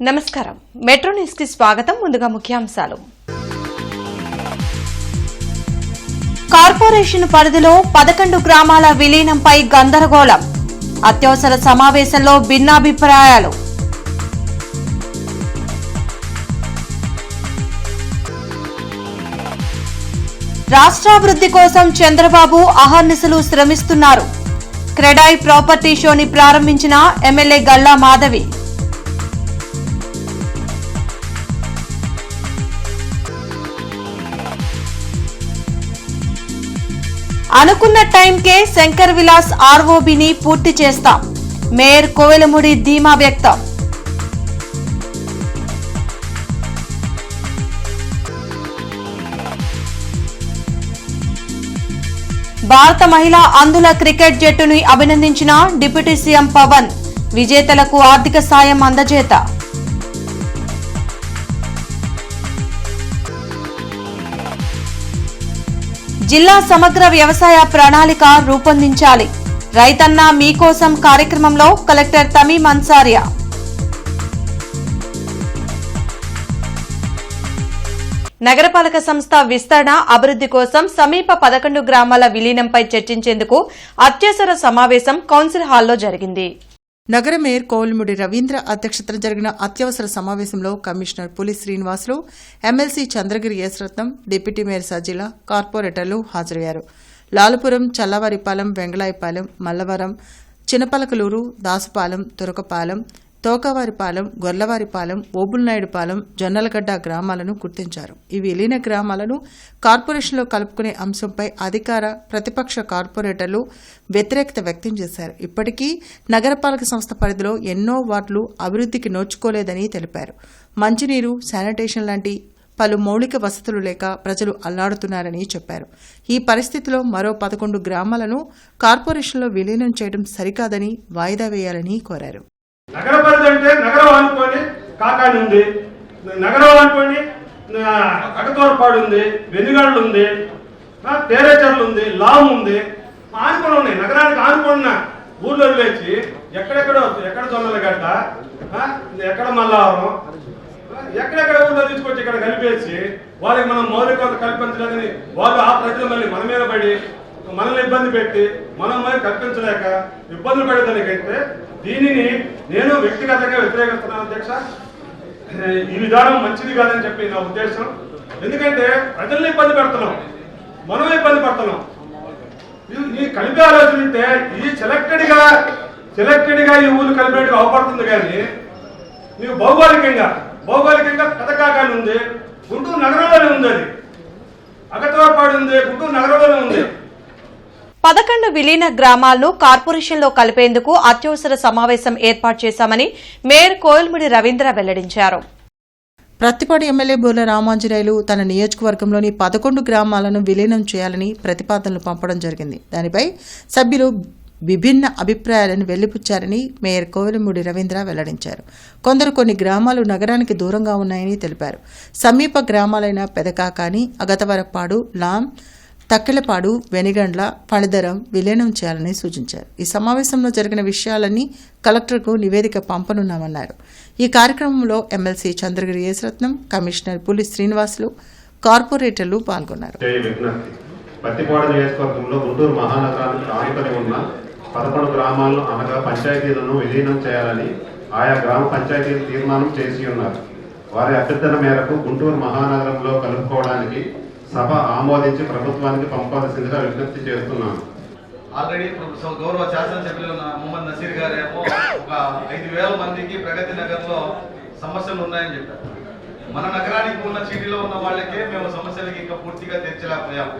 నమస్కారం metro news కి స్వాగతం. ముందుగా ముఖ్యాంశాలు. కార్పొరేషన్ పరిధిలో 11 గ్రామాల విలీనంపై గందరగోళం. అత్యవసర సమావేశంలో భిన్నాభిప్రాయాలు. రాష్ట్రాభివృద్ధి కోసం చంద్రబాబు అహర్నిశలు శ్రమిస్తున్నారు. క్రెడాయి ప్రాపర్టీ షోని ప్రారంభించిన ఎమ్మెల్యే గల్లా మాధవి. అనుకున్న టైంకే శంకర్ విలాస్ ఆర్ఓబిని పూర్తి చేస్తాం. మేయర్ కోవెలముడి ధీమా వ్యక్తం. భారత మహిళా అంధుల క్రికెట్ జట్టును అభినందించిన డిప్యూటీ సీఎం పవన్. విజేతలకు ఆర్థిక సాయం అందజేత. జిల్లా సమగ్ర వ్యవసాయ ప్రణాళిక రూపొందించాలి. రైతన్నా మీకోసం కార్యక్రమంలో కలెక్టర్ తమీం అన్సారియా. నగరపాలక సంస్థ విస్తరణ అభివృద్ధి కోసం సమీప 11 గ్రామాల విలీనంపై చర్చించేందుకు అత్యవసర సమావేశం కౌన్సిల్ హాల్లో జరిగింది. నగర మేయర్ కోవెలముడి రవీంద్ర అధ్యక్షతన జరిగిన అత్యవసర సమావేశంలో commissioner Puli Srinivasulu, MLC Chandragiri Yesaratnam, deputy mayor Sajila, కార్పొరేటర్లు హాజరయ్యారు. లాలుపురం, చల్లవారిపాలెం, వెంగళాయపాలెం, మల్లవరం, చినపలకలూరు, దాసుపాలెం, తురకపాలెం, తోకవారిపాలెం, గొర్లవారిపాలెం, ఓబుల్నాయుడుపాలెం, జొన్నలగడ్డ గ్రామాలను గుర్తించారు. ఈ విలీన గ్రామాలను కార్పొరేషన్లో కలుపుకునే అంశంపై అధికార ప్రతిపక్ష కార్పొరేటర్లు వ్యతిరేకత వ్యక్తం చేశారు. ఇప్పటికీ నగరపాలక సంస్థ పరిధిలో ఎన్నో వార్డులు అభివృద్ధికి నోచుకోలేదని తెలిపారు. మంచినీరు, శానిటేషన్ లాంటి పలు మౌలిక వసతులు లేక ప్రజలు అల్లాడుతున్నారని చెప్పారు. ఈ పరిస్థితిలో మరో 11 గ్రామాలను కార్పొరేషన్లో విలీనం చేయడం సరికాదని వాయిదా వేయాలని కోరారు. నగర పరిధి అంటే నగరం అనుకోని కాకాని ఉంది, నగరం అనుకోని అగతోరపాడు ఉంది, వెనుగళ్ళు ఉంది, పేరేచర్లు ఉంది, లామ్ ఉంది, ఆనుకొని ఉన్నాయి. నగరానికి ఆనుకున్న ఊర్లో వేసి ఎక్కడ జొన్నలగడ్డ, ఎక్కడ మల్లావరం, ఎక్కడెక్కడ ఊళ్ళో తీసుకొచ్చి ఇక్కడ కలిపేసి వాళ్ళకి మనం మౌలిక కల్పించలేదని వాళ్ళు ఆ ప్రజలు మళ్ళీ మన మీద పడి మనల్ని ఇబ్బంది పెట్టి మనం మరి కల్పించలేక ఇబ్బందులు పడేదానికైతే దీనిని నేను వ్యక్తిగతంగా వ్యతిరేకిస్తున్నాను అధ్యక్ష. ఈ విధానం మంచిది కాదని చెప్పి నా ఉద్దేశం. ఎందుకంటే ప్రజల్ని ఇబ్బంది పెడుతున్నాం, మనం ఇబ్బంది పడుతున్నాం. ఈ కలిపే ఆలోచన ఉంటే ఈ సెలెక్టెడ్ గా ఈ ఊళ్ళు కలిపేట్టుగా అవపడుతుంది. కానీ నీకు భౌగోళికంగా పెదకాకాని ఉంది, గుంటూరు నగరంలోనే ఉంది, అది అగతవాపాడు ఉంది, గుంటూరు నగరంలోనే ఉంది. 11 విలీన గ్రామాలను కార్పొరేషన్లో కలిపేందుకు అత్యవసర సమావేశం ఏర్పాటు చేశామని మేయర్ కోవెలముడి రవీంద్ర వెల్లడించారు. ప్రత్తిపాడు ఎమ్మెల్యే బూర్ల రామాంజనేయులు తన నియోజకవర్గంలోని 11 గ్రామాలను విలీనం చేయాలని ప్రతిపాదనలు పంపడం జరిగింది. దానిపై సభ్యులు విభిన్న అభిప్రాయాలను వెళ్లిపుచ్చారని మేయర్ కోవెలముడి రవీంద్ర వెల్లడించారు. కొందరు కొన్ని గ్రామాలు నగరానికి దూరంగా ఉన్నాయని తెలిపారు. సమీప గ్రామాలైన పెదకాకాని, అగతవరపాడు, లాం, తక్కెలపాడు, వెనిగండ్ల, ఫణిధరం విలీనం చేయాలని సూచించారు. ఈ సమావేశంలో జరిగిన విషయాలన్నీ కలెక్టర్కు నివేదిక పంపనున్నామన్నారు. ఈ కార్యక్రమంలో ఎమ్మెల్సీ చంద్రగిరి యేసరత్నం, కమిషనర్ పులి శ్రీనివాసులు, కార్పొరేటర్లు పాల్గొన్నారు. పత్తిపాడు నియోజకవర్గంలో గుంటూరు మహానగరానికి ఆనుకొని ఉన్న 11 గ్రామాలను అనగా పంచాయతీలను విలీనం చేయాలని ఆయా గ్రామ పంచాయతీలు తీర్మానం చేసి ఉన్నారు. వారి అభ్యర్థన మేరకు గుంటూరు మహానగరంలో కలుపుకోవడానికి సభ ఆమోదించి ప్రభుత్వానికి పంపాల్సిందిగా విజ్ఞప్తి చేస్తున్నాను. ఆల్రెడీ గౌరవ శాసనసభ్యులు మొహమ్మద్ నసీర్ గారు ఏమో ఒక 5,000 మందికి ప్రగతి నగర్లో సమస్యలు ఉన్నాయని చెప్పారు. మన నగరానికి ఉన్న సిటీలో ఉన్న వాళ్ళకే మేము సమస్యలకి ఇంకా పూర్తిగా తీర్చలేకపోయాము.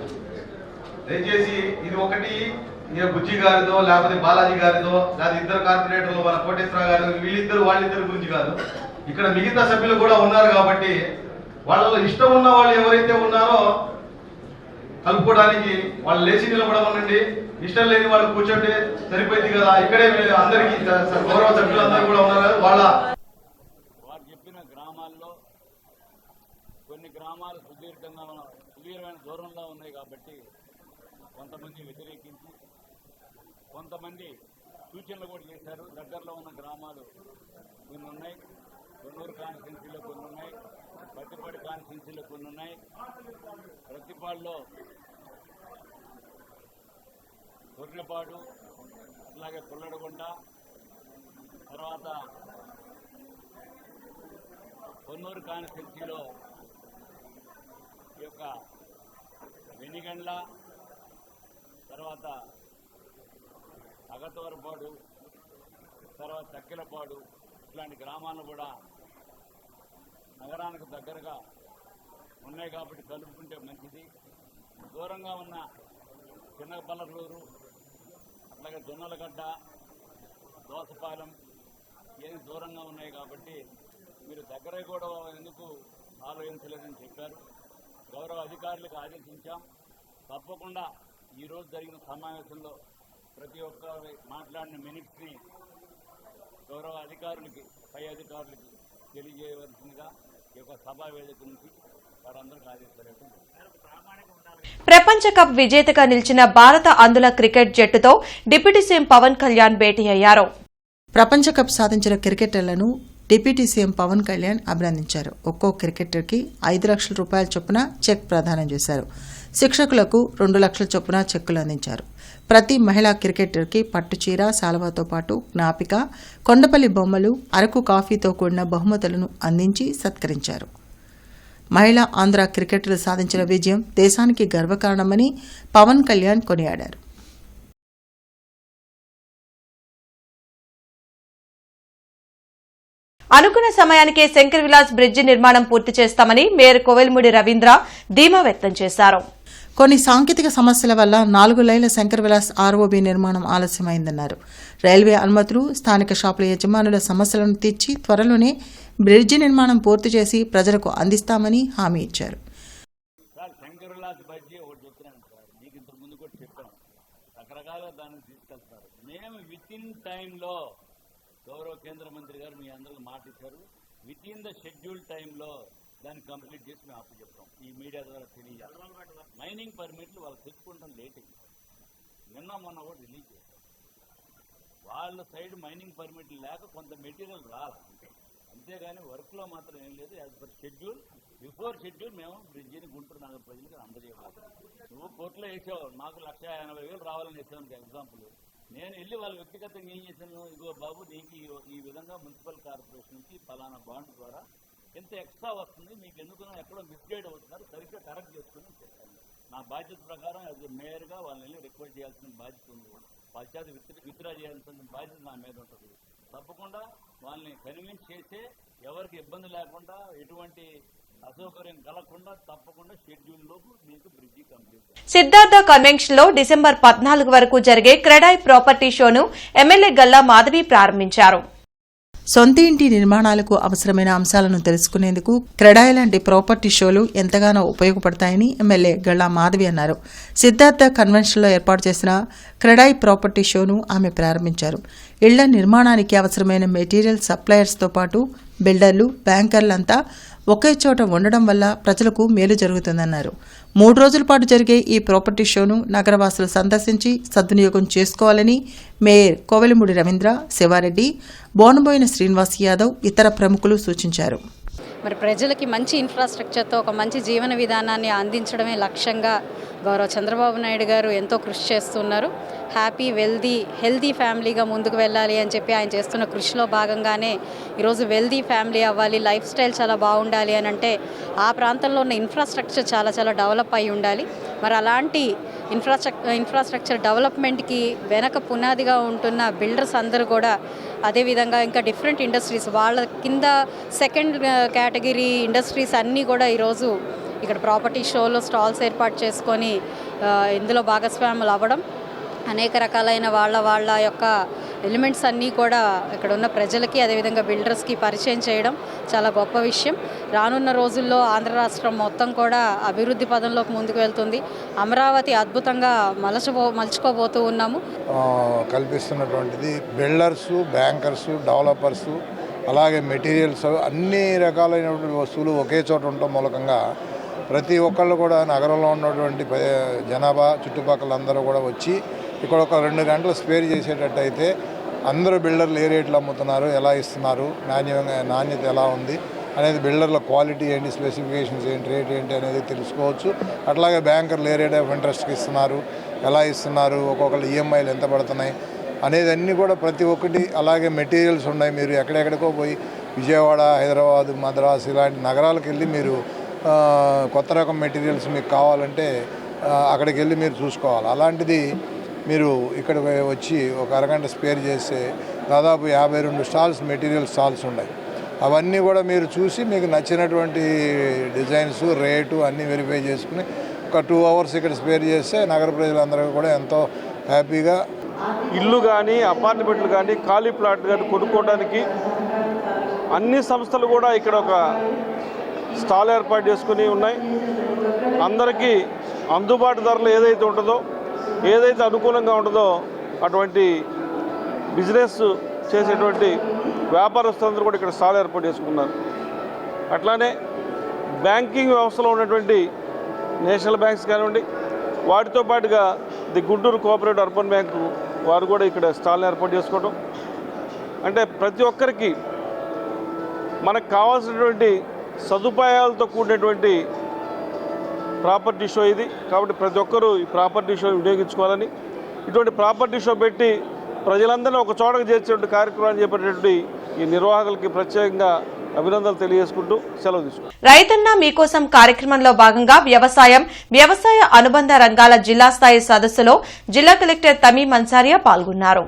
దయచేసి ఇది ఒకటి బుజ్జి గారిదో లేకపోతే బాలాజీ గారిదో లేదా ఇద్దరు కార్పొరేటర్లు మన కోటేశ్వర గారు వాళ్ళిద్దరు గురించి కాదు. ఇక్కడ మిగతా సభ్యులు కూడా ఉన్నారు కాబట్టి వాళ్ళలో ఇష్టం ఉన్న వాళ్ళు ఎవరైతే ఉన్నారో కలుపుకోవడానికి వాళ్ళు లేచి నిలబడమనండి. ఇష్టం లేని వాళ్ళు కూర్చోండి, సరిపోయింది కదా. ఇక్కడే అందరికీ గౌరవ సభ్యులందరూ కూడా ఉన్నారు కదా. వారు చెప్పిన గ్రామాల్లో కొన్ని గ్రామాలు సుదీర్ఘమైన దూరంలో ఉన్నాయి కాబట్టి కొంతమంది వ్యతిరేకించి కొంతమంది సూచనలు కూడా చేశారు. దగ్గరలో ఉన్న గ్రామాలు కొన్ని ఉన్నాయి. కొన్నూరు కాన్స్టిట్యున్సీలో కొన్ని ఉన్నాయి, ప్రతిపాడు కాన్స్టిట్యున్సీలో కొన్ని ఉన్నాయి. ప్రతిపాడులో కొర్రెపాడు, అట్లాగే పుల్లడగుంట, తర్వాత కొన్నూరు కాన్స్టిట్యున్సీలో ఈ యొక్క వెనిగండ్ల, తర్వాత అగతవరపాడు, తర్వాత చక్కెలపాడు, ఇట్లాంటి గ్రామాలను కూడా నగరానికి దగ్గరగా ఉన్నాయి కాబట్టి కలుపుకుంటే మంచిది. దూరంగా ఉన్న చిన్నపల్లూరు, అట్లాగే జొన్నలగడ్డ, దోసపాలెం ఏది దూరంగా ఉన్నాయి కాబట్టి మీరు దగ్గర కూడా ఎందుకు ఆలోచించలేదని చెప్పారు. గౌరవ అధికారులకు ఆదేశించాం. తప్పకుండా ఈరోజు జరిగిన సమావేశంలో ప్రతి ఒక్కరి మాట్లాడిన మినిట్స్ని గౌరవ అధికారులకి, పై అధికారులకి తెలియజేయవలసిందిగా ఈ యొక్క సభా వేదిక నుంచి వారందరికీ ఆదేశాలు. ప్రపంచ కప్ విజేతగా నిలిచిన భారత అందుల క్రికెట్ జట్టుతో డిప్యూటీ సీఎం పవన్ కళ్యాణ్ భేటీ అయ్యారు. ప్రపంచ కప్ సాధించిన క్రికెటర్లను డిప్యూటీ సీఎం పవన్ కళ్యాణ్ అభినందించారు. ఒక్కో క్రికెటర్కి 5 లక్షల రూపాయల చొప్పున చెక్ ప్రదానం చేశారు. శిక్షకులకు 2 లక్షల చొప్పున చెక్కులు అందించారు. ప్రతి మహిళా క్రికెటర్కి పట్టుచీర, శాలువాతో పాటు జ్ఞాపిక, కొండపల్లి బొమ్మలు, అరకు కాఫీతో కూడిన బహుమతులను అందించి సత్కరించారు. మహిళా ఆంధ్ర క్రికెటర్లు సాధించిన విజయం దేశానికి గర్వకారణమని పవన్ కళ్యాణ్ కొనియాడారు. అనుకున్న సమయానికే శంకర్ విలాస్ బ్రిడ్జి నిర్మాణం పూర్తి చేస్తామని మేయర్ కోవెలమూడి రవీంద్ర ధీమా వ్యక్తం చేశారు. కొన్ని సాంకేతిక సమస్యల వల్ల 4 లైన్ల శంకర్ విలాస్ ఆర్ఓబీ నిర్మాణం ఆలస్యమైందన్నారు. రైల్వే అనుమతులు, స్థానిక షాపుల యజమానుల సమస్యలను తీర్చి త్వరలోనే బ్రిడ్జి నిర్మాణం పూర్తి చేసి ప్రజలకు అందిస్తామని హామీ ఇచ్చారు. శంకర్ విలాస్ బ్రిడ్జి ఒకటి చెప్తున్నాను సార్, మీకు ఇంతకు ముందు కూడా చెప్పాం, రకరకాలుగా దాన్ని తీసుకెళ్తారు. మేము విత్ ఇన్ టైంలో గౌరవ కేంద్ర మంత్రి గారు మీ అందరికి మాట ఇచ్చారు. విత్ ఇన్ ద షెడ్యూల్ టైంలో దాన్ని కంప్లీట్ చేసి మేము అప్పు చెప్తాం. ఈ మీడియా ద్వారా తెలియజేయాలి. మైనింగ్ పర్మిట్లు వాళ్ళు తెచ్చుకుంటాం లేట్ అయింది. నిన్న మొన్న కూడా రిలీజ్ చేశారు. వాళ్ళ సైడ్ మైనింగ్ పర్మిట్లు లేక కొంత మెటీరియల్ రాలి, అంతేగాని వర్క్లో మాత్రం ఏం లేదు. As per schedule, before schedule మేము బ్రిడ్జిని గుంటూరు నగర ప్రజలకు అందజేయలేదు. నువ్వు కోర్టులో వేసావు, మాకు 1,80,000 రావాలని వేసాను ఎగ్జాంపుల్. నేను వెళ్ళి వాళ్ళ వ్యక్తిగతంగా ఏం చేశాను, ఇదిగో బాబు నీకు ఈ విధంగా మున్సిపల్ కార్పొరేషన్ నుంచి ఫలానా బాండ్ ద్వారా ఎంత ఎక్స్ట్రా వస్తుంది, మీకు ఎందుకు ఎక్కడో మిస్గైడ్ అవుతున్నారు, సరిగ్గా కరెక్ట్ చేసుకుని చెప్పాను. నా బాధ్యత ప్రకారం యాజ్ మేయర్గా వాళ్ళని రిక్వెస్ట్ చేయాల్సిన బాధ్యత ఉంది. వాళ్ళ చేత విత్డ్రా చేయాల్సిన బాధ్యత నా మీద ఉంటుంది. తప్పకుండా వాళ్ళని కన్విన్స్ చేసే, ఎవరికి ఇబ్బంది లేకుండా, ఎటువంటి అసౌకర్యం కలగకుండా తప్పకుండా షెడ్యూల్ లోపు మీకు బ్రిడ్జి కంప్లీట్. సిద్ధార్థ కన్వెన్షన్ లో డిసెంబర్ 14 వరకు జరిగే క్రెడాయ్ ప్రాపర్టీ షోను ఎమ్మెల్యే గల్లా మాధవి ప్రారంభించారు. సొంత ఇంటి నిర్మాణాలకు అవసరమైన అంశాలను తెలుసుకునేందుకు క్రెడాయ్ లాంటి ప్రాపర్టీ షోలు ఎంతగానో ఉపయోగపడతాయని ఎమ్మెల్యే గల్లా మాధవి అన్నారు. సిద్ధార్థ కన్వెన్షన్లో ఏర్పాటు చేసిన క్రెడాయ్ ప్రాపర్టీ షోను ఆమె ప్రారంభించారు. ఇళ్ల నిర్మాణానికి అవసరమైన మెటీరియల్ సప్లయర్స్తో పాటు బిల్డర్లు, బ్యాంకర్లంతా ఒకే చోట ఉండడం వల్ల ప్రజలకు మేలు జరుగుతుందన్నారు. 3 రోజుల పాటు జరిగే ఈ ప్రాపర్టీ షోను నగరవాసులు సందర్శించి సద్వినియోగం చేసుకోవాలని మేయర్ కోవెలమూడి రవీంద్ర, శివారెడ్డి, బోనబోయిన శ్రీనివాస్ యాదవ్, ఇతర ప్రముఖులు సూచించారు. మరి ప్రజలకి మంచి ఇన్ఫ్రాస్ట్రక్చర్తో ఒక మంచి జీవన విధానాన్ని అందించడమే లక్ష్యంగా గౌరవ చంద్రబాబు నాయుడు గారు ఎంతో కృషి చేస్తున్నారు. హ్యాపీ, హెల్దీ ఫ్యామిలీగా ముందుకు వెళ్ళాలి అని చెప్పి ఆయన చేస్తున్న కృషిలో భాగంగానే ఈరోజు వెల్దీ ఫ్యామిలీ అవ్వాలి, లైఫ్ స్టైల్ చాలా బాగుండాలి అని అంటే ఆ ప్రాంతంలో ఉన్న ఇన్ఫ్రాస్ట్రక్చర్ చాలా డెవలప్ అయి ఉండాలి. మరి అలాంటి ఇన్ఫ్రాస్ట్రక్చర్ డెవలప్మెంట్కి వెనక పునాదిగా ఉంటున్న బిల్డర్స్ అందరూ కూడా, అదేవిధంగా ఇంకా డిఫరెంట్ ఇండస్ట్రీస్, వాళ్ళ కింద సెకండ్ కేటగిరీ ఇండస్ట్రీస్ అన్నీ కూడా ఈరోజు ఇక్కడ ప్రాపర్టీ షోలో స్టాల్స్ ఏర్పాటు చేసుకొని ఇందులో భాగస్వాములు అవ్వడం, అనేక రకాలైన వాళ్ళ యొక్క ఎలిమెంట్స్ అన్నీ కూడా ఇక్కడ ఉన్న ప్రజలకి, అదేవిధంగా బిల్డర్స్కి పరిచయం చేయడం చాలా గొప్ప విషయం. రానున్న రోజుల్లో ఆంధ్ర రాష్ట్రం మొత్తం కూడా అభివృద్ధి పదంలోకి ముందుకు వెళ్తుంది. అమరావతి అద్భుతంగా మలుచుకోబోతూ ఉన్నాము. కల్పిస్తున్నటువంటిది బిల్డర్సు, బ్యాంకర్సు, డెవలపర్సు, అలాగే మెటీరియల్స్, అన్ని రకాలైనటువంటి వస్తువులు ఒకే చోట ఉండటం మూలకంగా ప్రతి ఒక్కళ్ళు కూడా నగరంలో ఉన్నటువంటి జనాభా చుట్టుపక్కల అందరూ కూడా వచ్చి ఇక్కడ ఒక 2 గంటలు స్పేర్ చేసేటట్టయితే అందరూ బిల్డర్లు ఏ రేట్లు అమ్ముతున్నారు, ఎలా ఇస్తున్నారు, నాణ్యత ఎలా ఉంది అనేది, బిల్డర్ల క్వాలిటీ ఏంటి, స్పెసిఫికేషన్స్ ఏంటి, రేట్ ఏంటి అనేది తెలుసుకోవచ్చు. అట్లాగే బ్యాంకర్లు ఏ రేట్ ఆఫ్ ఇంట్రెస్ట్కి ఇస్తున్నారు, ఎలా ఇస్తున్నారు, ఒక్కొక్కరు ఈఎంఐలు ఎంత పడుతున్నాయి అనేది అన్నీ కూడా ప్రతి ఒక్కటి. అలాగే మెటీరియల్స్ ఉన్నాయి. మీరు ఎక్కడెక్కడికో పోయి విజయవాడ, హైదరాబాద్, మద్రాసు ఇలాంటి నగరాలకు వెళ్ళి మీరు కొత్త రకం మెటీరియల్స్ మీకు కావాలంటే అక్కడికి వెళ్ళి మీరు చూసుకోవాలి. అలాంటిది మీరు ఇక్కడ వచ్చి ఒక అరగంట స్పేర్ చేస్తే దాదాపు 52 స్టాల్స్, మెటీరియల్ స్టాల్స్ ఉన్నాయి. అవన్నీ కూడా మీరు చూసి మీకు నచ్చినటువంటి డిజైన్స్, రేటు అన్నీ వెరిఫై చేసుకుని ఒక 2 అవర్స్ ఇక్కడ స్పేర్ చేస్తే నగర ప్రజలందరూ కూడా ఎంతో హ్యాపీగా ఇల్లు కానీ, అపార్ట్మెంట్లు కానీ, ఖాళీ ప్లాట్ కానీ కొనుక్కోవడానికి అన్ని సంస్థలు కూడా ఇక్కడ ఒక స్టాల్ ఏర్పాటు చేసుకుని ఉన్నాయి. అందరికీ అందుబాటు ధరలు ఏదైతే ఉంటుందో, ఏదైతే అనుకూలంగా ఉంటుందో అటువంటి బిజినెస్ చేసేటువంటి వ్యాపారస్తులందరూ కూడా ఇక్కడ స్టాల్ ఏర్పాటు చేసుకున్నారు. అట్లానే బ్యాంకింగ్ వ్యవస్థలో ఉన్నటువంటి నేషనల్ బ్యాంక్స్ కానివ్వండి, వాటితో పాటుగా the Guntur cooperative urban bank వారు కూడా ఇక్కడ స్టాల్ని ఏర్పాటు చేసుకోవడం అంటే ప్రతి ఒక్కరికి మనకు కావాల్సినటువంటి సదుపాయాలతో కూడినటువంటి ప్రాపర్టీ షో ఇది. కాబట్టి ప్రతి ఒక్కరూ ఈ ప్రాపర్టీ షో వినియోగించుకోవాలని, ఇటువంటి ప్రాపర్టీ షో పెట్టి ప్రజలందరినీ ఒక చోటకు చేర్చేటువంటి కార్యక్రమాన్ని చేపట్టేటువంటి ఈ నిర్వాహకులకి ప్రత్యేకంగా అభినందనలు తెలియజేసుకుంటూ సెలవు తీసుకుంటాం. రైతన్న మీకోసం కార్యక్రమంలో భాగంగా వ్యవసాయ అనుబంధ రంగాల జిల్లా స్థాయి సదస్సులో జిల్లా కలెక్టర్ తమీం అన్సారియా పాల్గొన్నారు.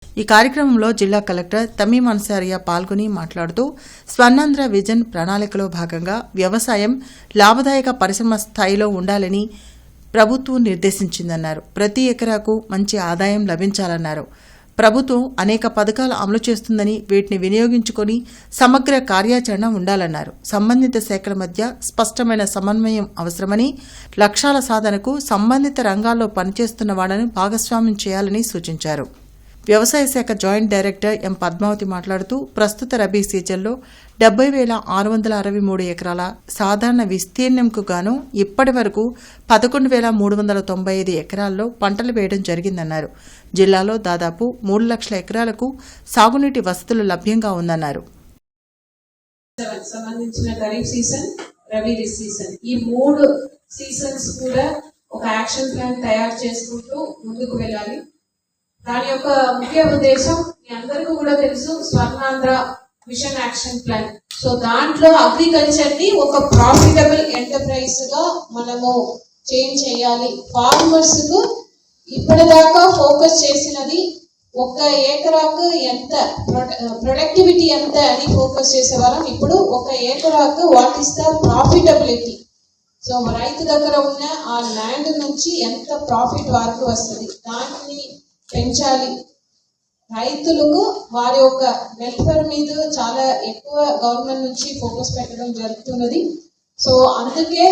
ఈ కార్యక్రమంలో జిల్లా కలెక్టర్ తమీం అన్సారియా పాల్గొని మాట్లాడుతూ స్వర్ణాంధ్ర విజన్ ప్రణాళికలో భాగంగా వ్యవసాయం లాభదాయక పరిశ్రమ స్థాయిలో ఉండాలని ప్రభుత్వం నిర్దేశించిందన్నారు. ప్రతి ఎకరాకు మంచి ఆదాయం లభించాలన్నారు. ప్రభుత్వం అనేక పథకాలు అమలు చేస్తుందని, వీటిని వినియోగించుకొని సమగ్ర కార్యాచరణ ఉండాలన్నారు. సంబంధిత శాఖల మధ్య స్పష్టమైన సమన్వయం అవసరమని, లక్ష్యాల సాధనకు సంబంధిత రంగాల్లో పనిచేస్తున్న వాళ్లను భాగస్వామ్యం చేయాలని సూచించారు. వ్యవసాయ శాఖ జాయింట్ డైరెక్టర్ ఎం పద్మావతి మాట్లాడుతూ ప్రస్తుత రబీ సీజన్లో 70,663 ఎకరాల సాధారణ విస్తీర్ణంకు గాను ఇప్పటి వరకు 11,395 ఎకరాల్లో పంటలు వేయడం జరిగిందన్నారు. జిల్లాలో దాదాపు 3 లక్షల ఎకరాలకు సాగునీటి వసతులు లభ్యంగా ఉందన్నారు. సంబంధించిన ఖరీఫ్ సీజన్, రబీ సీజన్, ఈ 3 సీజన్స్ కూడా ఒక యాక్షన్ ప్లాన్ తయారు చేసుకుంటూ ముందుకు వెళ్ళాలి. దాని యొక్క ముఖ్య ఉద్దేశం మీ అందరికీ కూడా తెలుసు, Swarnandhra mission action plan. So దాంట్లో అగ్రికల్చర్ ని ఒక ప్రాఫిటబుల్ ఎంటర్ప్రైజ్ గా మనము చేంజ్ చేయాలి. ఫార్మర్స్ కు ఇప్పటిదాకా ఫోకస్ చేసినది ఒక ఏకరాకు ఎంత ప్రొడక్టివిటీ ఎంత అని ఫోకస్ చేసేవాళ్ళం. ఇప్పుడు ఒక ఏకరాకు what is the profitability. So రైతు దగ్గర ఉన్న ఆ ల్యాండ్ నుంచి ఎంత ప్రాఫిట్ వారికి వస్తుంది, దాన్ని పెంచాలి. రైతులకు వారి యొక్క వెల్ఫేర్ మీద చాలా ఎక్కువ గవర్నమెంట్ నుంచి ఫోకస్ పెట్టడం జరుగుతున్నది. సో అందుకే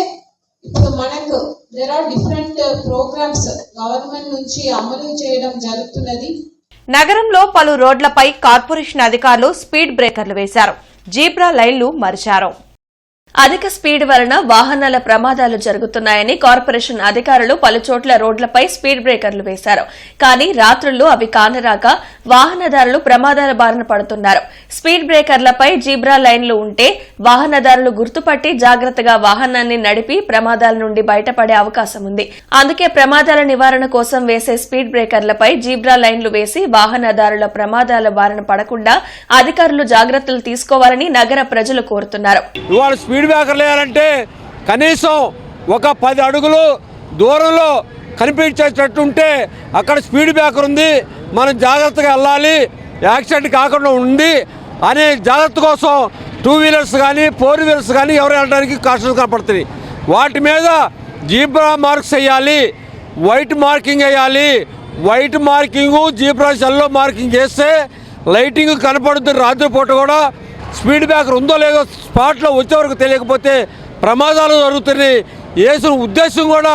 ఇప్పుడు మనకు there are different programs government నుంచి అమలు చేయడం జరుగుతున్నది. నగరంలో పలు రోడ్లపై కార్పొరేషన్ అధికారులు స్పీడ్ బ్రేకర్లు వేశారు. జీబ్రా లైన్లు మరిచారు. అధిక స్పీడ్ వలన వాహనాల ప్రమాదాలు జరుగుతున్నాయని కార్పొరేషన్ అధికారులు పలుచోట్ల రోడ్లపై స్పీడ్ బ్రేకర్లు వేశారు. కానీ రాత్రుల్లో అవి కానరాక వాహనదారులు ప్రమాదాల బారిన పడుతున్నారు. స్పీడ్ బ్రేకర్లపై జీబ్రా లైన్లు ఉంటే వాహనదారులు గుర్తుపట్టి జాగ్రత్తగా వాహనాన్ని నడిపి ప్రమాదాల నుండి బయటపడే అవకాశం ఉంది. అందుకే ప్రమాదాల నివారణ కోసం వేసే స్పీడ్ బ్రేకర్లపై జీబ్రా లైన్లు వేసి వాహనదారుల ప్రమాదాల బారిన పడకుండా అధికారులు జాగ్రత్తలు తీసుకోవాలని నగర ప్రజలు కోరుతున్నారు. స్పీడ్ బ్రేకర్లు వేయాలంటే కనీసం ఒక 10 అడుగులు దూరంలో కనిపించేటట్టుంటే అక్కడ స్పీడ్ బ్రేకర్ ఉంది, మనం జాగ్రత్తగా వెళ్ళాలి, యాక్సిడెంట్ కాకుండా ఉంది అనే జాగ్రత్త కోసం 2 వీలర్స్ కానీ 4 వీలర్స్ కానీ ఎవరు వెళ్ళడానికి కాషన్ కనపడుతుంది. వాటి మీద జీబ్రా మార్క్స్ వేయాలి, వైట్ మార్కింగ్ వేయాలి. White marking, zebra yellow marking చేస్తే లైటింగ్ కనపడుతుంది. రాత్రిపూట కూడా స్పీడ్ బ్రేకర్ ఉందో లేదో స్పాట్లో వచ్చే వరకు తెలియకపోతే ప్రమాదాలు జరుగుతున్నాయి. వేసిన ఉద్దేశం కూడా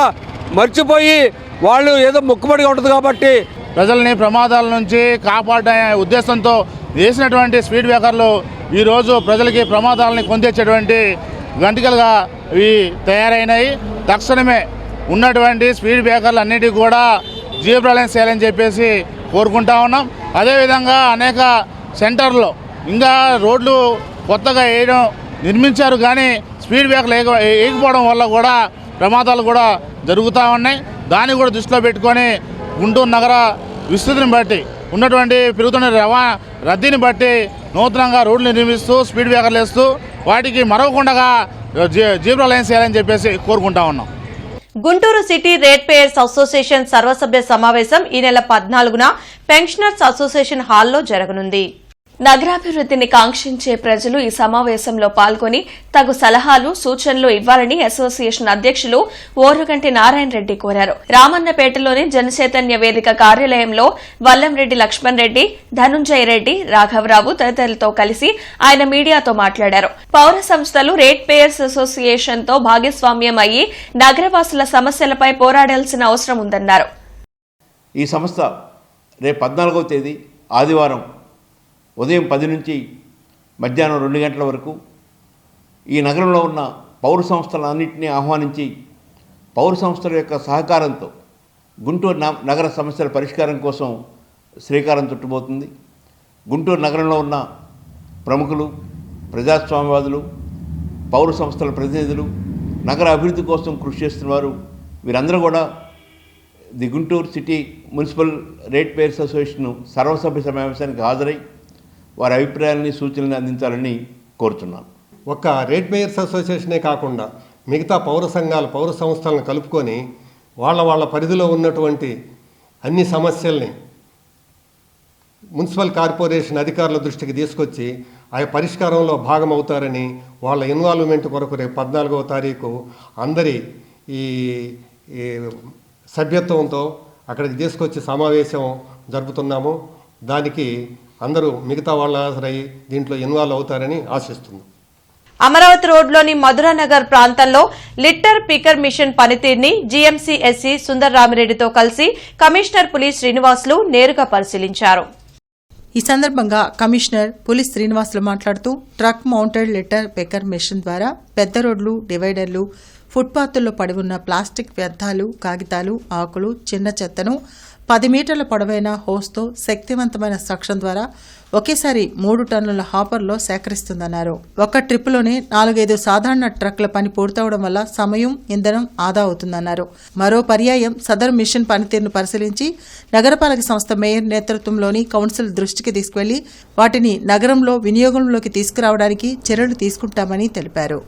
మర్చిపోయి వాళ్ళు ఏదో మొక్కుబడిగా ఉంటుంది కాబట్టి ప్రజల్ని ప్రమాదాల నుంచి కాపాడే ఉద్దేశంతో వేసినటువంటి స్పీడ్ బ్రేకర్లు ఈరోజు ప్రజలకి ప్రమాదాలని కొందెచ్చేటువంటి గంటికలుగా ఇవి తయారైనాయి. తక్షణమే ఉన్నటువంటి స్పీడ్ బ్రేకర్లు అన్నిటికీ కూడా జీబ్రా లైన్స్ చేయాలని చెప్పేసి కోరుకుంటా ఉన్నాం. అదేవిధంగా అనేక సెంటర్లో ఇంకా రోడ్లు కొత్తగా నిర్మించారు, కానీ స్పీడ్ బ్రేకర్లు వేయకపోవడం వల్ల కూడా ప్రమాదాలు కూడా జరుగుతూ ఉన్నాయి. దాన్ని కూడా దృష్టిలో పెట్టుకొని గుంటూరు నగర విస్తృతిని బట్టి ఉన్నటువంటి పెరుగుతున్న రద్దీని బట్టి నూతనంగా రోడ్లు నిర్మిస్తూ స్పీడ్ బ్రేకర్లు వేస్తూ వాటికి మరవకుండా జీబ్రా లైన్స్ వేయాలని చెప్పేసి కోరుకుంటా ఉన్నాం. Guntur city rate payers association సర్వసభ్య సమావేశం ఈ నెల 14న పెన్షనర్స్ అసోసియేషన్ హాల్లో జరగనుంది. నగరాభివృద్ధిని కాంక్షించే ప్రజలు ఈ సమావేశంలో పాల్గొని తగు సలహాలు సూచనలు ఇవ్వాలని అసోసియేషన్ అధ్యక్షులు ఓరుగంటి నారాయణ రెడ్డి కోరారు. రామన్నపేటలోని జనచైతన్య వేదిక కార్యాలయంలో వల్లంరెడ్డి లక్ష్మణ్ రెడ్డి, ధనుంజయ రెడ్డి, రాఘవరావు తదితరులతో కలిసి ఆయన మీడియాతో మాట్లాడారు. పౌర సంస్థలు రేట్ పేయర్స్ అసోసియేషన్ తో భాగస్వామ్యం అయ్యి నగరవాసుల సమస్యలపై పోరాడాల్సిన అవసరం ఉందన్నారు. ఈ సంస్థ రేపు 14వ తేదీ ఆదివారం ఉదయం 10 నుంచి మధ్యాహ్నం 2 గంటల వరకు ఈ నగరంలో ఉన్న పౌర సంస్థలన్నింటినీ ఆహ్వానించి పౌర సంస్థల యొక్క సహకారంతో గుంటూరు నగర సమస్యల పరిష్కారం కోసం శ్రీకారం చుట్టబోతుంది. గుంటూరు నగరంలో ఉన్న ప్రముఖులు, ప్రజాస్వామ్యవాదులు, పౌర సంస్థల ప్రతినిధులు, నగర అభివృద్ధి కోసం కృషి చేస్తున్నవారు వీరందరూ కూడా the Guntur city municipal rate payers association సర్వసభ్య సమావేశానికి హాజరై వారి అభిప్రాయాలని సూచనలను అందించాలని కోరుతున్నాను. ఒక్క రేట్ పేయర్స్ అసోసియేషనే కాకుండా మిగతా పౌర సంఘాలు, పౌర సంస్థలను కలుపుకొని వాళ్ళ పరిధిలో ఉన్నటువంటి అన్ని సమస్యల్ని మున్సిపల్ కార్పొరేషన్ అధికారుల దృష్టికి తీసుకొచ్చి ఆ పరిష్కారంలో భాగమవుతారని వాళ్ళ ఇన్వాల్వ్మెంట్ కొరకు రేపు 14వ తారీఖు అందరి ఈ సభ్యత్వంతో అక్కడికి తీసుకొచ్చి సమావేశం జరుపుతున్నాము. దానికి అందరూ మిగతా వాళ్ళు హాజరయ్యి దీంట్లో ఇన్వాల్వ్ అవుతారని ఆశిస్తున్నాం. అమరావతి రోడ్లోని మధురానగర్ ప్రాంతంలో లిట్టర్ పికర్ మిషన్ పనితీరుని జీఎంసీ ఎస్సీ సుందర్ రామిరెడ్డితో కలిసి కమిషనర్ పులి శ్రీనివాసులు నేరుగా పరిశీలించారు. ఈ సందర్భంగా కమిషనర్ పులి శ్రీనివాసులు మాట్లాడుతూ truck mounted litter picker machine ద్వారా పెద్ద రోడ్లు, డివైడర్లు, ఫుట్పాత్ల్లో పడి ఉన్న ప్లాస్టిక్ వ్యర్థాలు, కాగితాలు, ఆకులు, చిన్న చెత్తను 10 మీటర్ల పొడవైన హోస్తో శక్తివంతమైన సక్షన్ ద్వారా ఒకేసారి 3 టన్నుల హాపర్లో సేకరిస్తుందన్నారు. ఒక ట్రిప్లోనే 4-5 సాధారణ ట్రక్ల పని పూర్తవడం వల్ల సమయం, ఇంధనం ఆదా అవుతుందన్నారు. మరో పర్యాయం సదరు మిషన్ పనితీరును పరిశీలించి నగరపాలక సంస్థ మేయర్ నేతృత్వంలోని కౌన్సిల్ దృష్టికి తీసుకువెళ్లి వాటిని నగరంలో వినియోగంలోకి తీసుకురావడానికి చర్యలు తీసుకుంటామని తెలిపారు.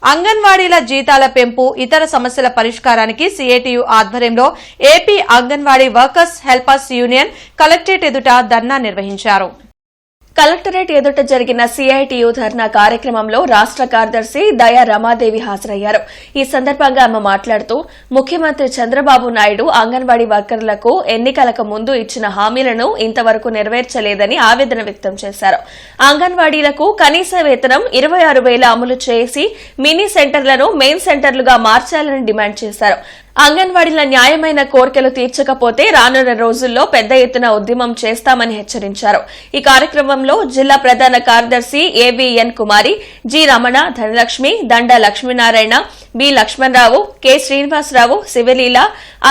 అంగన్వాడీల జీతాల పెంపు, ఇతర సమస్యల పరిష్కారానికి సిఐటియు ఆధ్వర్యంలో AP anganwadi workers helpers union collectorate ఎదుట ధర్నా నిర్వహించారు. కలెక్టరేట్ ఎదుట జరిగిన సిఐటియు ధర్నా కార్యక్రమంలో రాష్ట కార్యదర్శి దయా రమాదేవి హాజరయ్యారు. ఈ సందర్భంగా ఆమె మాట్లాడుతూ ముఖ్యమంత్రి చంద్రబాబు నాయుడు అంగన్వాడీ వర్కర్లకు ఎన్నికలకు ముందు ఇచ్చిన హామీలను ఇంతవరకు నెరవేర్చలేదని ఆవేదన వ్యక్తం చేశారు. అంగన్వాడీలకు కనీస వేతనం 26,000 అమలు చేసి మినీ సెంటర్లను మెయిన్ సెంటర్లుగా మార్చాలని డిమాండ్ చేశారు. అంగన్వాడీల న్యాయమైన కోరికలు తీర్చకపోతే రానున్న రోజుల్లో పెద్ద ఎత్తున ఉద్యమం చేస్తామని హెచ్చరించారు. ఈ కార్యక్రమంలో జిల్లా ప్రధాన కార్యదర్శి ఏవీఎన్ కుమారి, జి రమణ, ధనలక్ష్మి, దండ లక్ష్మీనారాయణ, బి లక్ష్మణరావు, కె శ్రీనివాసరావు, శివలీల,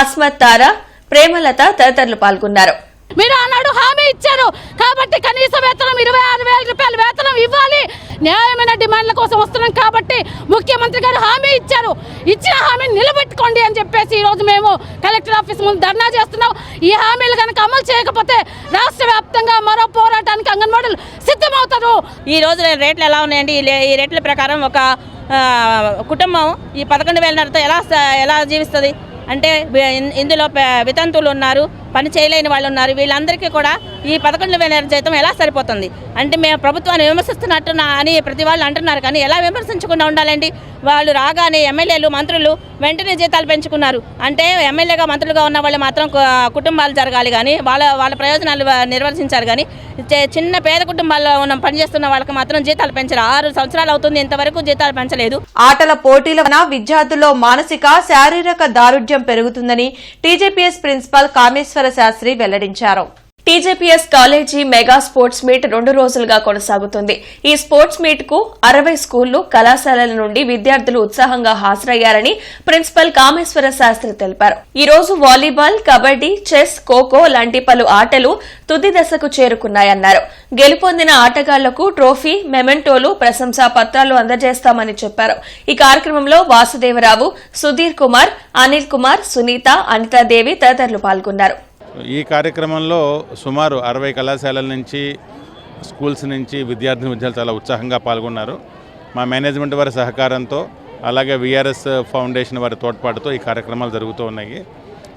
అస్మత్ తారా, ప్రేమలత తదితరులు పాల్గొన్నారు. మీరు ఆనాడు హామీ ఇచ్చారు కాబట్టి కనీస వేతనం 26,000 రూపాయల వేతనం ఇవ్వాలి. న్యాయమైన డిమాండ్ల కోసం వస్తున్నాం కాబట్టి ముఖ్యమంత్రి గారు హామీ ఇచ్చారు. ఇచ్చిన హామీని నిలబెట్టుకోండి అని చెప్పేసి ఈరోజు మేము కలెక్టర్ ఆఫీస్ ముందు ధర్నా చేస్తున్నాం. ఈ హామీలు కనుక అమలు చేయకపోతే రాష్ట్ర వ్యాప్తంగా మరో పోరాటానికి అంగన్వాడీలు సిద్ధమవుతారు. ఈ రోజు రేట్లు ఎలా ఉన్నాయండి? ఈ రేట్ల ప్రకారం ఒక కుటుంబం ఈ 11,500తో ఎలా జీవిస్తుంది అంటే ఇందులో వితంతువులు ఉన్నారు, పని చేయలేని వాళ్ళు ఉన్నారు. వీళ్ళందరికీ కూడా ఈ 11,000 జీతం ఎలా సరిపోతుంది అంటే మేము ప్రభుత్వాన్ని విమర్శిస్తున్నట్టు అని ప్రతి వాళ్ళు అంటున్నారు. కానీ ఎలా విమర్శించకుండా ఉండాలండి? వాళ్ళు రాగానే ఎమ్మెల్యేలు మంత్రులు వెంటనే జీతాలు పెంచుకున్నారు. అంటే ఎమ్మెల్యేగా మంత్రులుగా ఉన్న వాళ్ళు మాత్రం కుటుంబాలు జరగాలి కానీ వాళ్ళ ప్రయోజనాలు నిర్వర్తించారు. కానీ చిన్న పేద కుటుంబాల్లో ఉన్న పనిచేస్తున్న వాళ్ళకి మాత్రం జీతాలు పెంచారు. 6 సంవత్సరాలు అవుతుంది, ఇంతవరకు జీతాలు పెంచలేదు. ఆటల పోటీల వలన విద్యార్థుల్లో మానసిక శారీరక దారుఢ్యం పెరుగుతుందని టీజేపీఎస్ ప్రిన్సిపల్ కామేశ్వర శాస్త్రి వెల్లడించారు. TJPS college mega sports meet 2 రోజులుగా కొనసాగుతుంది. ఈ స్పోర్ట్స్ మీట్ కు 60 స్కూళ్లు, కళాశాలల నుండి విద్యార్థులు ఉత్సాహంగా హాజరయ్యారని ప్రిన్సిపల్ కామేశ్వర శాస్త్రి తెలిపారు. ఈ రోజు వాలీబాల్, కబడ్డీ, చెస్, ఖోఖో లాంటి పలు ఆటలు తుది దశకు చేరుకున్నాయన్నారు. గెలుపొందిన ఆటగాళ్లకు ట్రోఫీ, మెమెంటోలు, ప్రశంసా పత్రాలు అందజేస్తామని చెప్పారు. ఈ కార్యక్రమంలో వాసుదేవరావు, సుధీర్ కుమార్, అనిల్ కుమార్, సునీత, అనితాదేవి తదితరులు పాల్గొన్నారు. ఈ కార్యక్రమంలో సుమారు 60 కళాశాలల నుంచి, స్కూల్స్ నుంచి విద్యార్థులు చాలా ఉత్సాహంగా పాల్గొన్నారు. మా మేనేజ్మెంట్ వారి సహకారంతో, అలాగే విఆర్ఎస్ ఫౌండేషన్ వారి తోడ్పాటుతో ఈ కార్యక్రమాలు జరుగుతూ ఉన్నాయి.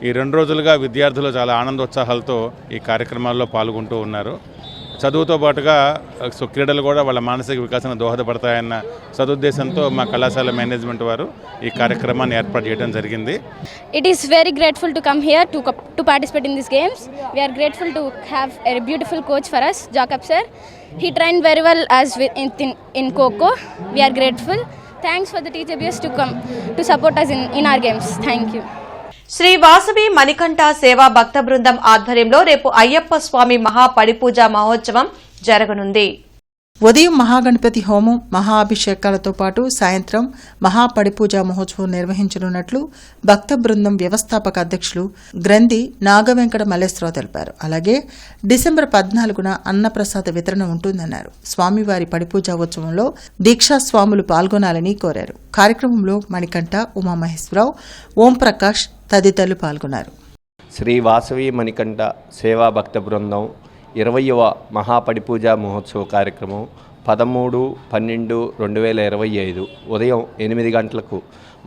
ఈ 2 రోజులుగా విద్యార్థులు చాలా ఆనందోత్సాహాలతో ఈ కార్యక్రమాల్లో పాల్గొంటూ ఉన్నారు. చదువుతో పాటుగా క్రీడలు కూడా వాళ్ళ మానసిక వికాసానికి దోహదపడతాయన్న సదుద్దేశంతో మా కళాశాల మేనేజ్మెంట్ వారు ఈ కార్యక్రమాన్ని ఏర్పాటు చేయడం జరిగింది. It is very grateful to come here to participate in these games. We are grateful to have a beautiful coach for us, Jacob sir. He trained very well as in Coco. We are grateful. Thanks for the TJBS to come to support us in our games. Thank you. Shri Vasavi Manikanta సేవా భక్త బృందం ఆధ్వర్యంలో రేపు అయ్యప్ప స్వామి మహాపడిపూజ మహోత్సవం జరగనుంది. ఉదయం మహాగణపతి హోమం, మహాఅభిషేకాలతో పాటు సాయంత్రం మహాపడిపూజ మహోత్సవం నిర్వహించనున్నట్లు భక్త బృందం వ్యవస్థాపక అధ్యక్షులు గ్రంథి నాగవెంకట మల్లేశ్వరరావు తెలిపారు. అలాగే డిసెంబర్ 14న అన్నప్రసాద వితరణ ఉంటుందన్నారు. స్వామివారి పడిపూజ ఉత్సవంలో దీక్షా స్వాములు పాల్గొనాలని కోరారు. కార్యక్రమంలో మణికంఠ, ఉమామహేశ్వరరావు, ఓంప్రకాష్ తదితరులు పాల్గొన్నారు. శ్రీ వాసవి మణికంఠ సేవా భక్త బృందం 20వ మహాపడిపూజ మహోత్సవ కార్యక్రమం 13/12/2025 ఉదయం 8 గంటలకు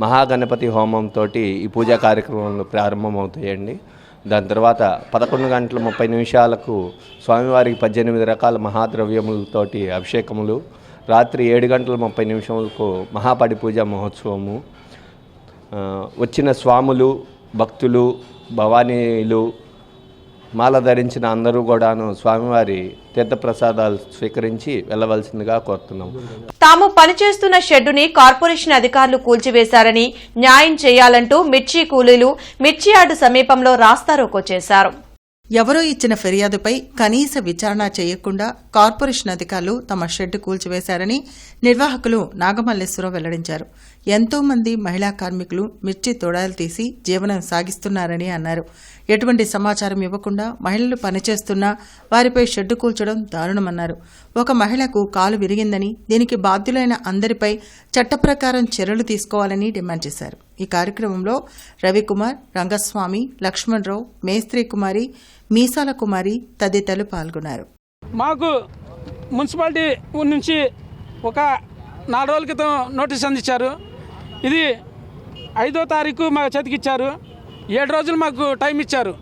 మహాగణపతి హోమంతో ఈ పూజా కార్యక్రమాలు ప్రారంభమవుతాయండి. దాని తర్వాత 11:30 స్వామివారికి 18 రకాల మహాద్రవ్యములతోటి అభిషేకములు, రాత్రి 7:30 మహాపడిపూజ మహోత్సవము. వచ్చిన స్వాములు, భక్తులు, భవానీలు, మాల ధరించిన అందరూ కూడాను స్వామివారి తీర్థప్రసాదాలు స్వీకరించి వెళ్లవలసిందిగా కోరుతున్నాం. తాము పనిచేస్తున్న షెడ్డుని కార్పొరేషన్ అధికారులు కూల్చివేశారని న్యాయం చేయాలంటూ మిర్చి కూలీలు మిర్చి యార్డు సమీపంలో రాస్తారోకో చేశారు. ఎవరో ఇచ్చిన ఫిర్యాదుపై కనీస విచారణ చేయకుండా కార్పొరేషన్ అధికారులు తమ షెడ్ కూల్చివేశారని నిర్వాహకులు నాగమల్లేశ్వరరావు వెల్లడించారు. ఎంతో మంది మహిళా కార్మికులు మిర్చి తొడాలు తీసి జీవనం సాగిస్తున్నారని అన్నారు. ఎటువంటి సమాచారం ఇవ్వకుండా మహిళలు పనిచేస్తున్నా వారిపై షెడ్డు కూల్చడం దారుణమన్నారు. ఒక మహిళకు కాలు విరిగిందని, దీనికి బాధ్యులైన అందరిపై చట్టప్రకారం చర్యలు తీసుకోవాలని డిమాండ్ చేశారు. ఈ కార్యక్రమంలో రవికుమార్, రంగస్వామి, లక్ష్మణరావు, మేస్త్రీ కుమారి, మీసాల కుమారి తదితరులు పాల్గొన్నారు. మాకు మున్సిపాలిటీ నుంచి ఒక 4 రోజుల క్రితం నోటీస్ అందించారు. ఇది 5వ తారీఖు మా చేతికిచ్చారు. 7 రోజులు మాకు టైం ఇచ్చారు.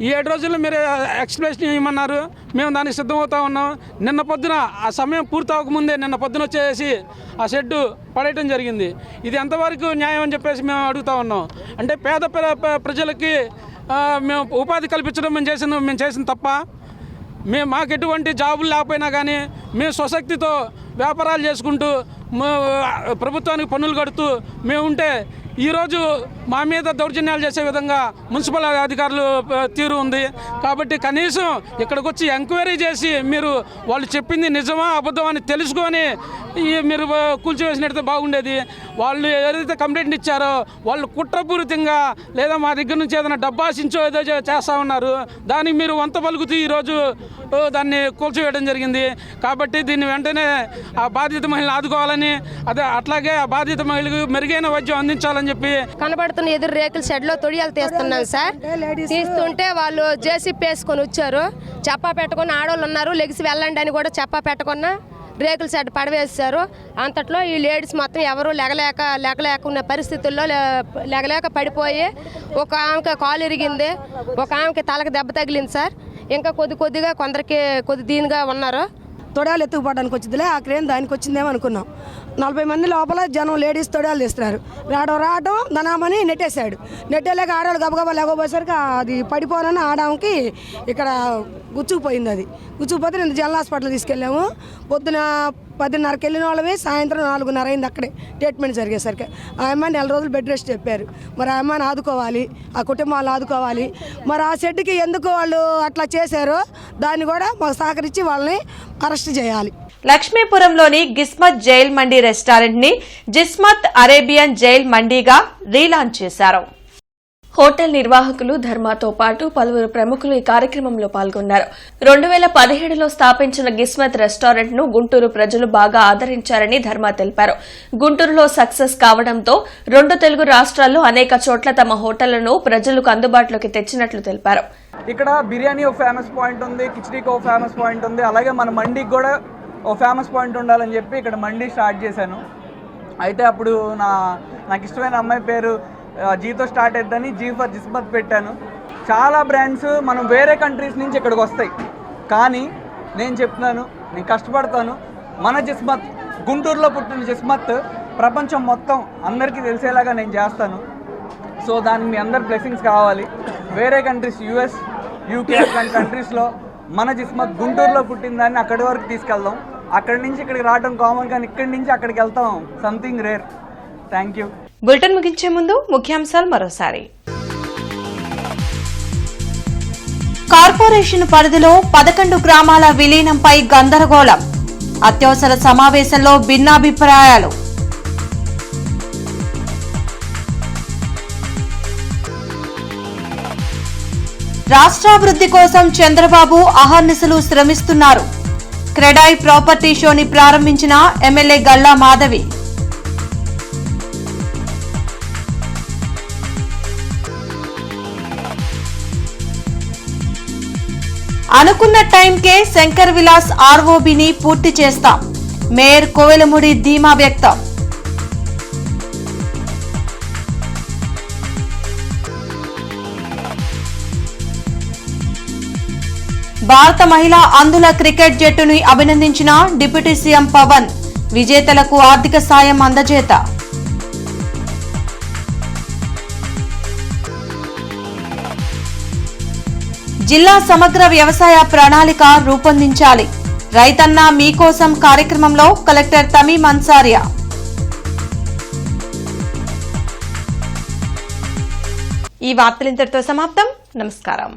ఈ 7 రోజుల్లో మీరు ఎక్స్ప్లెనేషన్ ఇవ్వమన్నారు. మేము దానికి సిద్ధమవుతా ఉన్నాం. నిన్న పొద్దున ఆ సమయం పూర్తి అవ్వకముందే నిన్న పొద్దున వచ్చేసి ఆ షెడ్డు పడేయటం జరిగింది. ఇది ఎంతవరకు న్యాయం అని చెప్పేసి మేము అడుగుతా ఉన్నాం. అంటే పేద ప్రజలకి మేము ఉపాధి కల్పించడం మేము చేసిన తప్ప, మాకు ఎటువంటి జాబులు లేకపోయినా కానీ మేము స్వశక్తితో వ్యాపారాలు చేసుకుంటూ ప్రభుత్వానికి పన్నులు కడుతూ మేము ఉంటే ఈరోజు మా మీద దౌర్జన్యాలు చేసే విధంగా మున్సిపల్ అధికారులు తీరు ఉంది. కాబట్టి కనీసం ఇక్కడికి వచ్చి ఎంక్వైరీ చేసి మీరు వాళ్ళు చెప్పింది నిజమా అబద్ధమా అని తెలుసుకొని మీరు కూల్చివేసినట్టు బాగుండేది. వాళ్ళు ఏదైతే కంప్లైంట్ ఇచ్చారో వాళ్ళు కుట్రపూరితంగా లేదా మా దగ్గర నుంచి ఏదైనా డబ్బాసించో ఏదో చేస్తూ ఉన్నారు. దానికి మీరు వంత పలుకుతూ ఈరోజు దాన్ని కూల్చివేయడం జరిగింది. కాబట్టి దీన్ని వెంటనే ఆ బాధిత మహిళను ఆదుకోవాలని, అట్లాగే ఆ బాధిత మహిళకు మెరుగైన వైద్యం అందించాలని చెప్పి కనబడుతున్న ఎదురు రేకుల షెడ్లో తొడియాలు తీస్తున్నాం సార్. తీస్తుంటే వాళ్ళు జేసీపీ వేసుకొని వచ్చారు. చెప్పా పెట్టుకుని ఆడవాళ్ళు ఉన్నారు, లెగిసి వెళ్ళండి అని కూడా చెప్పా పెట్టుకున్నా రేకుల షెడ్ పడవేశారు. అంతట్లో ఈ లేడీస్ మొత్తం ఎవరు లెగలేక ఉన్న పరిస్థితుల్లో లెగలేక పడిపోయి ఒక ఆమెకి కాలు ఇరిగింది, ఒక ఆమెకి తలకు దెబ్బ తగిలింది సార్. ఇంకా కొద్దిగా కొందరికి దీనిగా ఉన్నారు. తొడాలు ఎత్తుకుపోవడానికి వచ్చిందిలే, ఆ క్రేన్ దానికి వచ్చిందేమో అనుకున్నాం. 40 మంది లోపల జనం లేడీస్ తొడాలు తీస్తున్నారు. రావడం దనామని నెట్టేశాడు. నెట్టేలేక ఆడవాళ్ళు గబగబా లేకపోయేసరికి అది పడిపోనని ఆడడానికి ఇక్కడ గుచ్చుకుపోయింది. అది గుచ్చుకుపోతే నేను జనరల్ హాస్పిటల్ తీసుకెళ్ళాము. పొద్దున 10:30కి వెళ్ళిన వాళ్ళవి సాయంత్రం 4:30 అయింది అక్కడే ట్రీట్మెంట్ జరిగేసరికి. ఆ అమ్మాయిని 4 రోజులు బెడ్ రెస్ట్ చెప్పారు. మరి ఆ అమ్మాయిని ఆదుకోవాలి, ఆ కుటుంబాలు ఆదుకోవాలి. మరి ఆ షెడ్కి ఎందుకు వాళ్ళు అట్లా చేశారో దాన్ని కూడా మాకు సహకరించి వాళ్ళని అరెస్ట్ చేయాలి. లక్ష్మీపురంలోని గిస్మత్ జైల్ మండీ రెస్టారెంట్ ని జిస్మత్ అరేబియన్ జైల్ మండీగా రీలాంచ్ చేశారు. హోటల్ నిర్వాహకులు ధర్మాతో పాటు పలువురు ప్రముఖులు ఈ కార్యక్రమంలో పాల్గొన్నారు. 2017లో స్థాపించిన గిస్మత్ రెస్టారెంట్ ను గుంటూరు ప్రజలు బాగా ఆదరించారని ధర్మా తెలిపారు. గుంటూరులో సక్సెస్ కావడంతో 2 తెలుగు రాష్ట్రాల్లో అనేక చోట్ల తమ హోటళ్లను ప్రజలకు అందుబాటులోకి తెచ్చినట్లు తెలిపారు. ఇక్కడ బిర్యానీ ఒక ఫేమస్ పాయింట్ ఉంది, కిచడీకి ఒక ఫేమస్ పాయింట్ ఉంది, అలాగే మన మండీకి కూడా ఓ ఫేమస్ పాయింట్ ఉండాలని చెప్పి ఇక్కడ మండీ స్టార్ట్ చేశాను. అయితే అప్పుడు నాకు ఇష్టమైన అమ్మాయి పేరు జీతో స్టార్ట్ అవుతుందని జీ ఫర్ జిస్మత్ పెట్టాను. చాలా బ్రాండ్స్ మనం వేరే కంట్రీస్ నుంచి ఇక్కడికి వస్తాయి, కానీ నేను చెప్తున్నాను, నేను కష్టపడతాను. మన జిస్మత్, గుంటూరులో పుట్టిన జిస్మత్ ప్రపంచం మొత్తం అందరికీ తెలిసేలాగా నేను చేస్తాను. సో దానికి మీ అందరి బ్లెస్సింగ్స్ కావాలి. వేరే కంట్రీస్ US, UK అట్లాంటి కంట్రీస్లో మన జిస్మత్ గుంటూరులో పుట్టిన దాన్ని అక్కడి వరకు తీసుకెళ్దాం. అక్కడి నుంచి ఇక్కడికి రావడం కామన్, కానీ ఇక్కడి నుంచి అక్కడికి వెళ్తాం something rare. Thank you. Bulletin ముగించే ముందు ముఖ్యాంశాలు మరోసారి. కార్పొరేషన్ పరిధిలో 11 గ్రామాల విలీనంపై గందరగోళం. అత్యవసర సమావేశంలో భిన్నాభిప్రాయాలు. రాష్ట్రాభివృద్ధి కోసం చంద్రబాబు అహర్నిశలు శ్రమిస్తున్నారు. క్రెడాయి ప్రాపర్టీ షోని ప్రారంభించిన ఎమ్మెల్యే గల్లా మాధవి. అనుకున్న టైంకే శంకర్ విలాస్ ఆర్ఓబిని పూర్తి చేస్తాం. మేయర్ కోవెలమూడి ధీమా వ్యక్తం. భారత మహిళా అందుల క్రికెట్ జట్టును అభినందించిన డిప్యూటీ సీఎం పవన్. విజేతలకు ఆర్థిక సాయం అందజేత. జిల్లా సమగ్ర వ్యవసాయ ప్రణాళిక రూపొందించాలి. రైతన్న మీకోసం కార్యక్రమంలో కలెక్టర్ తమీం అన్సారియా. ఈ వార్తలు ఇంతటితో సమాప్తం. నమస్కారం.